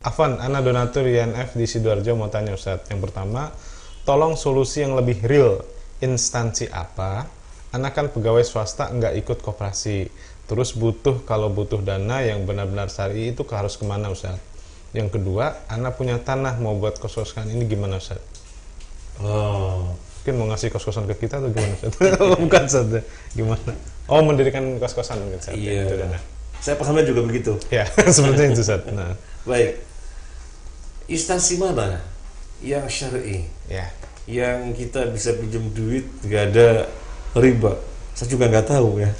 Afwan, Ana donatur INF di Sidoarjo mau tanya Ustadz. Yang pertama, tolong solusi yang lebih real. Instansi apa? Ana kan pegawai swasta, nggak ikut koperasi. Terus kalau butuh dana yang benar-benar syar'i itu harus kemana Ustadz? Yang kedua, Ana punya tanah mau buat kos-kosan, ini gimana Ustadz? Oh, Mungkin mau ngasih kos-kosan ke kita atau gimana Ustadz? Bukan Ustadz, gimana? Oh, mendirikan kos-kosan mungkin Ustadz. iya. Itu dana. Saya pahamnya juga begitu. Ya, seperti itu Ustadz. Nah, Baik. Instansi mana yang syar'i, ya. yang kita bisa pinjam duit nggak ada riba? Saya juga nggak tahu ya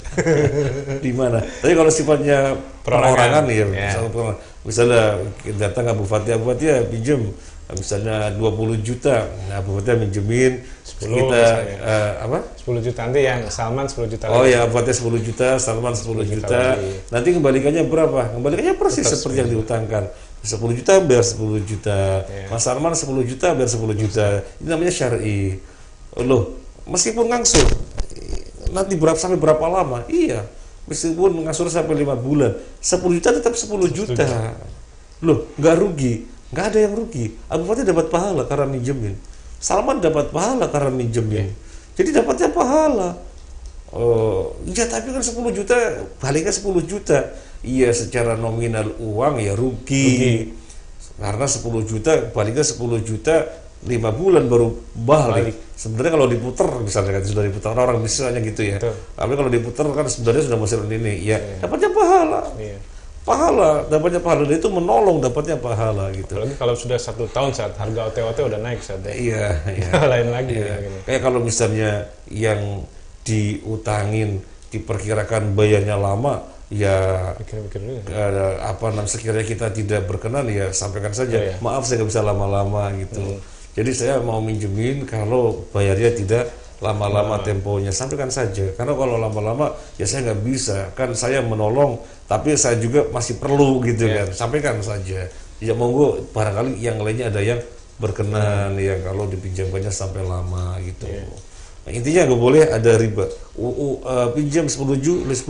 di mana. Tapi kalau sifatnya perorangan ya, Ya. misalnya kita datang Abu Fatih pinjam misalnya 20 juta, nah Abu Fatih minjemin 10 kita misalnya. 10 juta nanti yang Salman 10 juta Oh lagi. ya, Abu Fatih 10 juta, Salman 10 juta juta. lagi. Nanti kembalikannya berapa? Kembalikannya persis Tetap seperti yang diutangkan. 10 juta biar 10 juta. Ya. Mas Salman 10 juta biar 10 juta. Ini namanya syar'i. Loh, meskipun ngangsur nanti sampai berapa lama? Iya. Meskipun ngangsur sampai 5 bulan, 10 juta tetap 10 juta. Loh, nggak rugi. Nggak ada yang rugi. Abu Fatih dapat pahala karena minjemin. Salman dapat pahala karena minjemin. Jadi dapatnya pahala. Oh, ya tapi kan 10 juta, baliknya 10 juta. Iya, secara nominal uang ya rugi. Karena 10 juta, baliknya 10 juta 5 bulan baru balik. Sebenarnya kalau diputer, misalnya kan sudah diputer, orang misalnya gitu ya. Betul. Tapi kalau diputer kan sebenarnya sudah menghasilkan ini. Ya, dapatnya pahala. Iya. Dapatnya pahala. Dan itu menolong dapatnya pahala gitu. Apalagi kalau sudah 1 tahun saat harga OTOT udah naik saat Iya, iya. lain lagi. Iya. Gitu. Kayak kalau misalnya yang diutangin diperkirakan bayarnya lama, ya Mikir-mikir dulu. sekiranya kita tidak berkenan ya sampaikan saja. Iya. Maaf saya nggak bisa lama-lama gitu. Jadi saya mau minjemin kalau bayarnya tidak lama-lama temponya, sampaikan saja. Karena kalau lama-lama ya saya nggak bisa. Kan saya menolong, tapi saya juga masih perlu gitu kan. Sampaikan saja. Ya monggo, barangkali yang lainnya ada yang berkenan yang kalau dipinjamkannya sampai lama gitu. Nah, intinya nggak boleh ada riba. Pinjam 10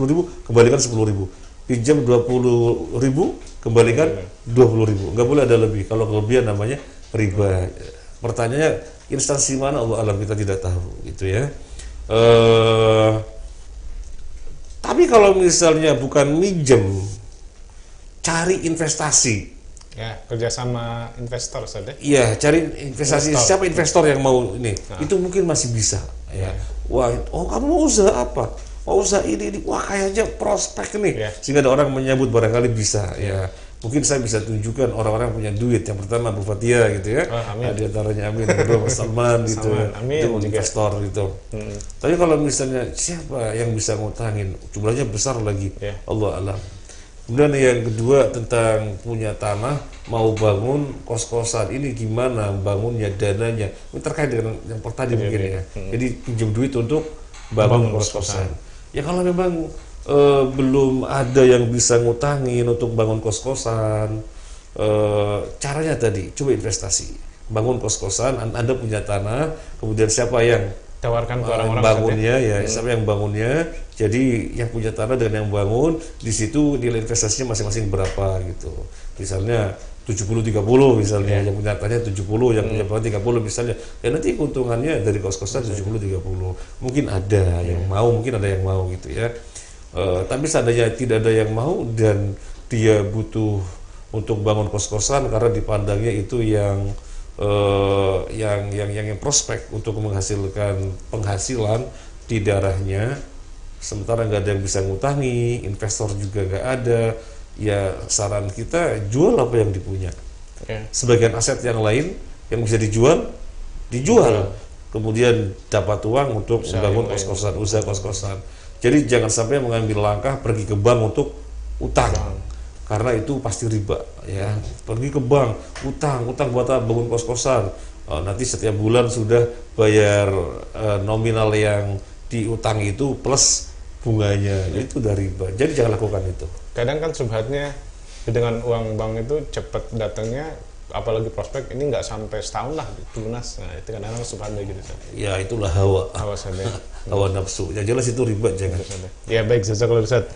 ribu, kembalikan 10 ribu. Pinjam 20 ribu, kembalikan 20 ribu. Nggak boleh ada lebih. Kalau kelebihan namanya riba. Pertanyaannya, instansi mana Allah alam, kita tidak tahu gitu ya. Tapi kalau misalnya bukan minjem, cari investasi. Ya, kerjasama investor saja. Iya, cari investasi. Investor. Siapa investor yang mau ini? Itu mungkin masih bisa. Ya. Wah, kamu mau usaha apa? Mau usaha ini. Wah, kayaknya prospek nih. Ya. Sehingga ada orang menyambut, barangkali bisa. Ya. Mungkin saya bisa tunjukkan orang-orang punya duit. Yang pertama Abu Fathia gitu ya. Amin. Di antaranya Amin, yang kedua Mas Salman gitu. Salman, amin Itu juga. investor gitu. Tapi kalau misalnya siapa yang bisa ngutangin? Jumlahnya besar lagi. Ya. Allah alam. Kemudian yang kedua tentang punya tanah, mau bangun kos-kosan, ini gimana bangunnya, dananya? Ini terkait dengan yang tadi mungkin ya. Jadi pinjam duit untuk bangun kos-kosan. Ya kalau memang belum ada yang bisa ngutangin untuk bangun kos-kosan, caranya tadi coba investasi, bangun kos-kosan. Anda punya tanah, kemudian siapa yang Tawarkan ke orang-orang bangunnya ya, siapa yang bangunnya, jadi yang punya tanah dengan yang bangun, di situ nilai investasinya masing-masing berapa gitu. Misalnya 70-30 misalnya, yang punya tanahnya 70, yang punya tanah 30 misalnya. Ya nanti keuntungannya dari kos-kosan 70-30. Mungkin ada yang mau, mungkin ada yang mau gitu ya. Tapi seandainya tidak ada yang mau dan dia butuh untuk bangun kos-kosan karena dipandangnya itu yang prospek untuk menghasilkan penghasilan di daerahnya, sementara nggak ada yang bisa ngutangi, investor juga nggak ada, ya saran kita jual apa yang dipunya. Sebagian aset yang lain yang bisa dijual, kemudian dapat uang untuk membangun kos-kosan, usaha kos-kosan. Jadi jangan sampai mengambil langkah pergi ke bank untuk utang. Karena itu pasti riba ya. Pergi ke bank, utang buat apa? Bangun kos-kosan. Nanti setiap bulan sudah bayar nominal yang diutang itu plus bunganya. Itu udah riba. Jadi jangan lakukan itu. Kadang kan subhatnya dengan uang bank itu cepat datangnya, apalagi prospek ini nggak sampai setahun lah lunas. Nah itu kadang-kadang subhatnya gitu. Ya itulah hawa Awas saja. hawa nafsu. Ya jelas itu riba, jangan. Ya baik, jazakallahu Ustaz.